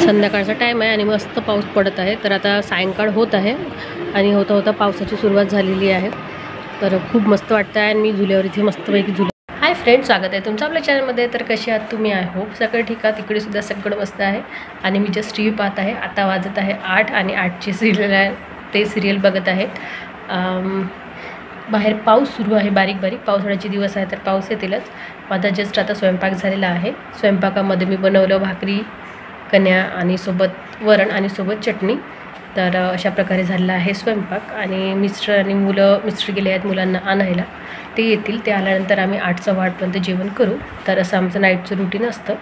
संध्याकाळचा टाईम आहे आणि मस्त पाऊस पडत आहे. तर आता सायंकाळ होत आहे आणि होता होता पावसाची सुरुवात झालेली आहे. तर खूप मस्त वाटतं आहे आणि मी झुल्यावर इथे मस्तपैकी हाय फ्रेंड, स्वागत आहे तुमचं आपल्या चॅनलमध्ये. तर कसे आहात तुम्ही? आय होप सगळं ठीक आहे. तिकडे सुद्धा सगळं मस्त आहे आणि मी जस्ट टी व्ही पाहत आहे. आता वाजत आहे 8 आणि 8ची सिरियल आहे, ते सिरियल बघत आहेत. बाहेर पाऊस सुरू आहे, बारीक बारीक. पावसाळ्याचे दिवस आहे तर पाऊस येतीलच. माझा जस्ट आता स्वयंपाक झालेला आहे. स्वयंपाकामध्ये मी बनवलं भाकरी, कण्या आणि सोबत वरण आणि सोबत चटणी. तर अशा प्रकारे झालेला आहे स्वयंपाक. आणि मिस्टर आणि मिस्टर गेले आहेत मुलांना आणायला. ते येतील, ते आल्यानंतर आम्ही 8:15 जेवण करू. तर असं आमचं नाईटचं रुटीन असतं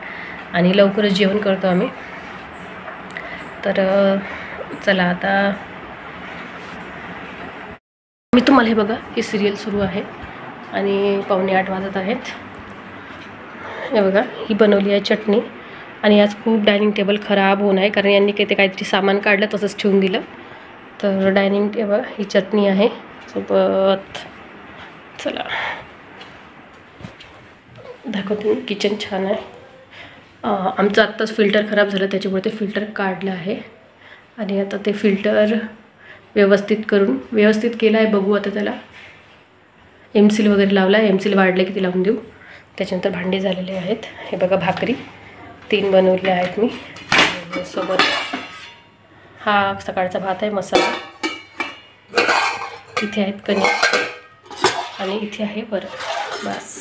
आणि लवकरच जेवण करतो आम्ही. तर चला आता मी तुम्हाला हे बघा, ही सिरियल सुरू आहे आणि 7:45 वाजत आहेत. हे बघा, ही बनवली आहे चटणी. आणि आज खूप डायनिंग टेबल खराब होऊन आहे, कारण यांनी काहीतरी सामान काढलं तसंच ठेवून दिलं. तर डायनिंग टेबल, ही चटणी आहे सोबत. चला दाखवते, किचन छान आहे. आमचं आत्ताच फिल्टर खराब झालं, त्याच्यामुळे ते फिल्टर काढलं आहे आणि आता ते फिल्टर व्यवस्थित केलं आहे. बघू आता त्याला एमसील वगैरे लावला आहे. एमसील वाढले की ते लावून देऊ. त्याच्यानंतर भांडे झालेले आहेत. हे बघा, भाकरी 3 बनवल्या आहेत मी. सोबत हा सकाळचा भात आहे, मसाला. इथे आहेत कणिक आणि इथे आहे वरण. बस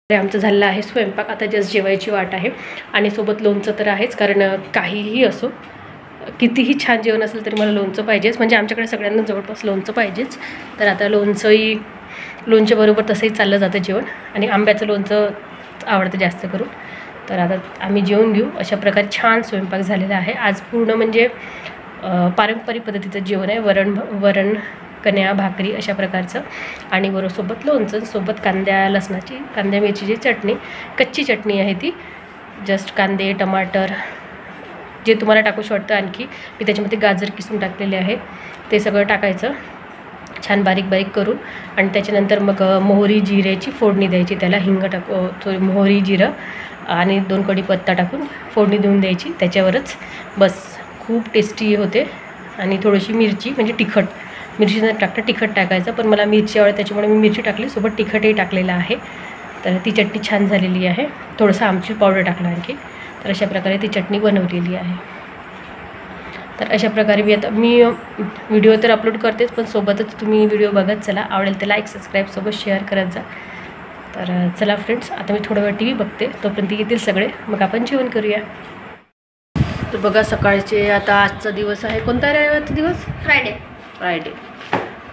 आमचं झालेलं आहे स्वयंपाक. आता जस्ट जेवायची वाट आहे. आणि सोबत लोणचं तर आहेच, कारण काहीही असो, कितीही छान जेवण असेल तरी मला लोणचं पाहिजेच. म्हणजे आमच्याकडे सगळ्यांना जवळपास लोणचं पाहिजेच. तर आता लोणच्याबरोबर तसंही चाललं जातं जेवण. आणि आंब्याचं लोणचं आवडतं जास्त करून. तर आता आम्ही जेवून घेऊ. अशा प्रकारे छान स्वयंपाक झालेला आहे. आज पूर्ण म्हणजे पारंपरिक पद्धतीचं जेवण आहे. वरण कण्या, भाकरी अशा प्रकारचं. आणि बरोबर सोबत लोणचं, सोबत कांद्या मिरचीची चटणी. कच्ची चटणी आहे ती. जस्ट कांदे, टमाटर, जे तुम्हाला टाकूशी वाटतं. आणखी मी त्याच्यामध्ये गाजर किसून टाकलेले आहे. ते सगळं टाकायचं छान बारीक बारीक करून. आणि त्याच्यानंतर मग मोहरी जिऱ्याची फोडणी द्यायची. त्याला हिंग मोहरी जिरं आणि 2 कढीपत्ता टाकून फोडणी देऊन द्यायची त्याच्यावरच. बस खूप टेस्टी होते. आणि थोडीशी मिरची, म्हणजे तिखट, मिरची न टाकता तिखट टाकायचं. पण मला मिरची आवडते त्याच्यामुळे मी मिरची टाकली, सोबत तिखटही टाकलेलं आहे. तर ती चटणी छान झालेली आहे. थोडंसं आमचूर पावडर टाकलं आणखी. तर अशा प्रकारे ती चटणी बनवलेली आहे. तर अशा प्रकारे मी व्हिडिओ तर अपलोड करतेच, पण सोबतच तुम्ही व्हिडिओ बघत चला. आवडेल तर लाईक, सबस्क्राईब, सोबत शेअर करत जा. तर चला फ्रेंड्स, आता मी थोडा वेळ टी व्ही बघते. तोपर्यंत येतील सगळे, मग आपण जेवण करूया. तर बघा, सकाळचे आता आजचा दिवस आहे. कोणता आहे आजचा दिवस? फ्रायडे.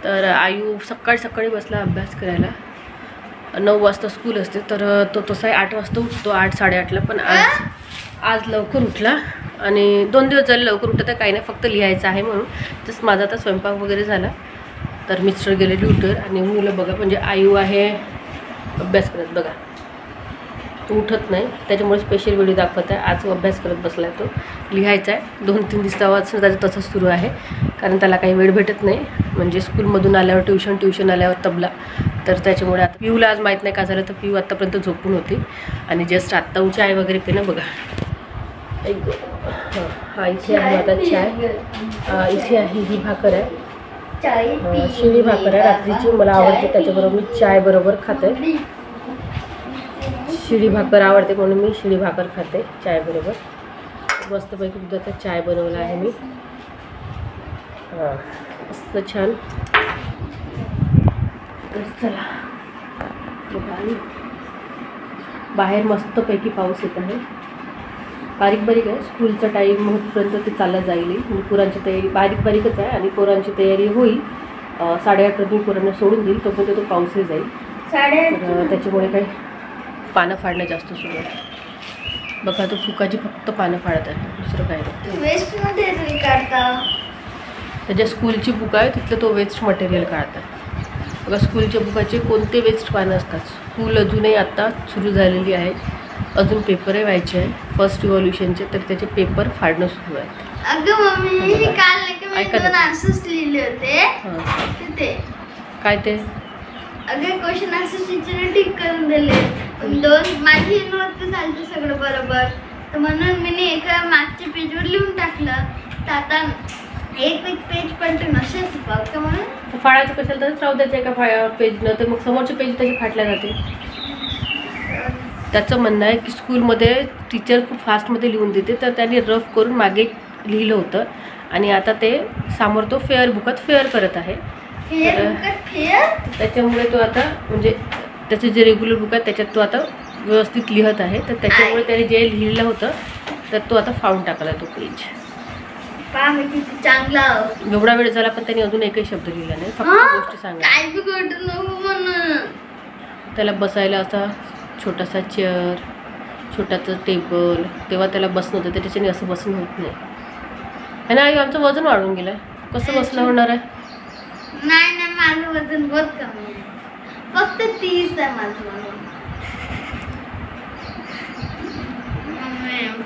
तर आयू सकाळी बसला अभ्यास करायला. 9 वाजता स्कूल असते, तर तो तसा 8 वाजता उठतो, 8-8:30ला. पण आज लवकर उठला. आणि 2 दिवस झाले लवकर उठत आहे. काही नाही, फक्त लिहायचं आहे म्हणून. तसं माझा आता स्वयंपाक वगैरे झाला. तर मिस्टर गेले ड्युटीवर आणि मुलं बघा, म्हणजे आयू आहे अभ्यास करत. बघा, तो उठत नाही, त्याच्यामुळे स्पेशल व्हिडिओ दाखवत आहे. आज अभ्यास करत बसला आहे. तो लिहायचा आहे. 2-3 दिवसापासून त्याचं तसंच सुरू आहे, कारण त्याला काही वेळ भेटत नाही. म्हणजे स्कूलमधून आल्यावर ट्युशन आल्यावर तबला. तर त्याच्यामुळे आता पिऊला आज माहीत नाही का झालं, तर पिऊ आत्तापर्यंत झोपून होती. आणि जस्ट आत्ता चाय वगैरे पिणं. बघा, हा इथे आहे आता चाय. इथे आहे ही भाकर आहे, शिळी भाकर आहे रात्रीची, मला आवडते. त्याच्याबरोबर मी चाय बरोबर खाते. शिळी भाकर आवडते म्हणून मी शिळी भाकर खाते चाय बरोबर. मस्तपैकी दुधाचा चाय बनवला आहे मी. मस्त छान. चला, बाहेर मस्तपैकी पाऊस येत आहे. बारीक आहे. स्कूलचा टाईम होईपर्यंत ते चाललं जाईल. म्हणजे पोरांची तयारी बारीकच आहे आणि पोरांची तयारी होईल. 8:30 मी पोरांना सोडून देईल, तोपर्यंत तो पाऊसही जाईल. तर त्याच्यामुळे काही पानं फाडणं जास्त सुरू आहे. बघा, तो फुकाची फक्त पानं फाडत आहे, दुसरं काय नाही. त्याच्या स्कूलची बुक आहे, तिथलं तो वेस्ट मटेरियल काढतात. बघा, स्कूलच्या बुकाचे कोणते वेस्ट पानं असतात. स्कूल अजूनही आत्ता सुरू झालेली आहे. अजून पेपरही व्हायचे आहे फर्स्ट रिव्हॉल्युशनचे, तर त्याचे पेपर फाडणं सुरू आहे. अगं मम्मी, काल मी 2 आन्सर्स लिहिले होते. काय ते? अगं क्वेश्चन आन्सर टीचरने ठीक करून दिले. 2 माझी नोट तर झाली सगळं बरोबर. तर म्हणून मी एका मागच्या पेजवर लिहून टाकलं. तर आता एक पेज पलटून असेच फक्त म्हणून फाडायचं कशाला तसंच राहू द्यायचं एका पेजनं, तर मग समोरचे पेज तसे फाटल्या जाते. त्याचं म्हणणं आहे की स्कूलमध्ये टीचर खूप फास्टमध्ये लिहून देते, तर त्यांनी रफ करून मागे लिहिलं होतं आणि आता ते समोर तो फेअर बुकात फेअर करत आहे. त्याच्यामुळे तो आता म्हणजे त्याचे जे रेग्युलर बुक आहे त्याच्यात तो आता व्यवस्थित लिहत आहे. तर त्याच्यामुळे त्याने जे लिहिलं होतं तर तो आता फाडून टाकला तो पेज. चांगला एवढा वेळ झाला पण त्याने अजून एकही शब्द लिहिला नाही, फक्त गोष्ट सांगा. त्याला बसायला असा छोटासा चेअर, छोटासा टेबल, तेव्हा त्याला बसणं होतं, त्याच्याने असं बसणं होत नाही. आणि आई आमचं वजन वाढून गेलं, कसं बसणं होणार आहे? नाही माझं वजन बहुत कमी आहे, फक्त 30 आहे माझं वजन.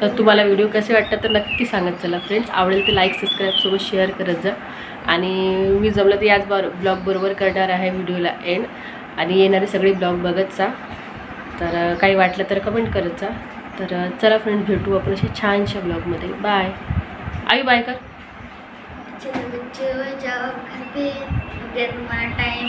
तर तुम्हाला व्हिडिओ कसे वाटतात तर नक्की सांगत चला फ्रेंड्स. आवडेल तर लाईक सबस्क्राईब सोबत शेअर करत जा. आणि मी जमलं तर याच ब्लॉग बरोबर करणार आहे व्हिडिओला एंड, आणि येणारे सगळे ब्लॉग बघत जा. तर काही वाटलं तर कमेंट करत जा. तर चला फ्रेंड्स, भेटू आपण अशा छानशा ब्लॉगमध्ये. बाय. आई बाय कर. चलो बच्चों जाओ घर पे, तुम्हारा टाइम